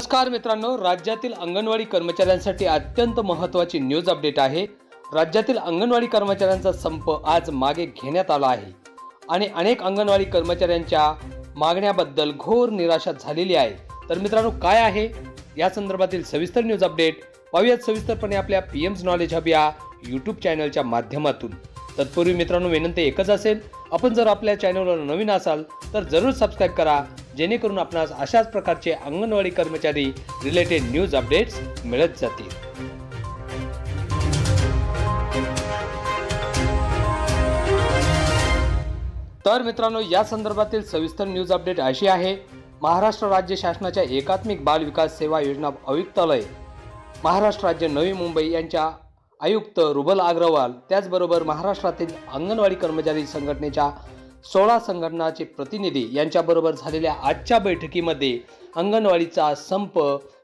नमस्कार मित्रांनो, राज्यातील अंगणवाडी कर्मचाऱ्यांसाठी अत्यंत महत्त्वाची न्यूज अपडेट आहे। राज्यातील अंगणवाडी कर्मचाऱ्यांचा संप आज मागे घेण्यात आला आहे आणि अनेक अंगणवाडी कर्मचाऱ्यांच्या मागण्याबद्दल घोर निराशा झालेली आहे। तर मित्रांनो, काय आहे या संदर्भातील सविस्तर न्यूज अपडेट पाहूयात सविस्तरपणे आपल्या पीएम्स नॉलेज हब या यूट्यूब चॅनलच्या माध्यमातून। तत्पूर्वी मित्रांनो, विनंती एकच असेल, आपण जर आपल्या चॅनलवर नवीन असाल तर जरूर सबस्क्राइब करा, जेणेकरून आपणास अशाच प्रकारचे अंगणवाडी कर्मचारी रिलेटेड न्यूज अपडेट्स मिळत जातील। तर मित्रांनो, या संदर्भातील सविस्तर न्यूज अपडेट अशी आहे। महाराष्ट्र राज्य शासनाच्या एकात्मिक बाल विकास सेवा योजना आयुक्तालय महाराष्ट्र राज्य नवी मुंबई यांच्या आयुक्त रुबल अग्रवाल, त्याचबरोबर महाराष्ट्रातील अंगणवाडी कर्मचारी संघटनेच्या 16 संघटनाचे प्रतिनिधी यांच्याबरोबर झालेल्या आजच्या बैठकीमध्ये अंगणवाडीचा संप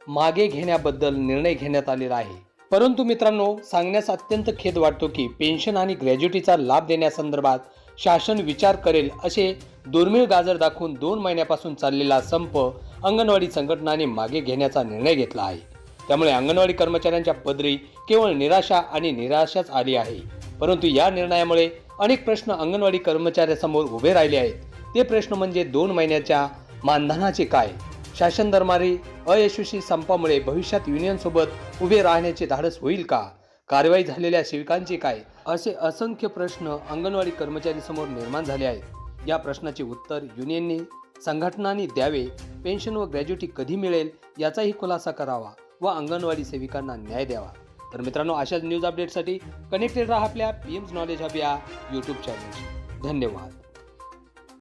मागे घेण्याबद्दल निर्णय घेण्यात आलेला आहे। परंतु मित्रांनो, सांगण्यास अत्यंत खेद वाटतो की पेन्शन आणि ग्रॅज्युटीचा लाभ देण्यासंदर्भात शासन विचार करेल असे दुर्मिळ गाजर दाखवून 2 महिन्यापासून चाललेला संप अंगणवाडी संघटनांनी मागे घेण्याचा निर्णय घेतला आहे। त्यामुळे अंगणवाडी कर्मचाऱ्यांच्या पदरी केवळ निराशा आणि निराशाच आली आहे। परंतु या निर्णयामुळे अनेक प्रश्न अंगणवाडी कर्मचाऱ्यांसमोर उभे राहिले आहेत। ते प्रश्न म्हणजे 2 महिन्याच्या मानधनाचे काय, शासन दरबारी अयशस्वी संपामुळे भविष्यात युनियन सोबत उभे राहण्याचे धाडस होईल का, कारवाई झालेल्या सेविकांचे काय, असे असंख्य प्रश्न अंगणवाडी कर्मचाऱ्यांसमोर निर्माण झाले आहेत। या प्रश्नाचे उत्तर युनियनने संघटनांनी द्यावे, पेन्शन व ग्रॅज्युटी कधी मिळेल याचाही खुलासा करावा व अंगणवाडी सेविकांना न्याय द्यावा। तर मित्रांनो, अशाच न्यूज अपडेटसाठी कनेक्टेड राहा आपल्या पीएम्स नॉलेज हब या यूट्यूब चॅनलशी। धन्यवाद।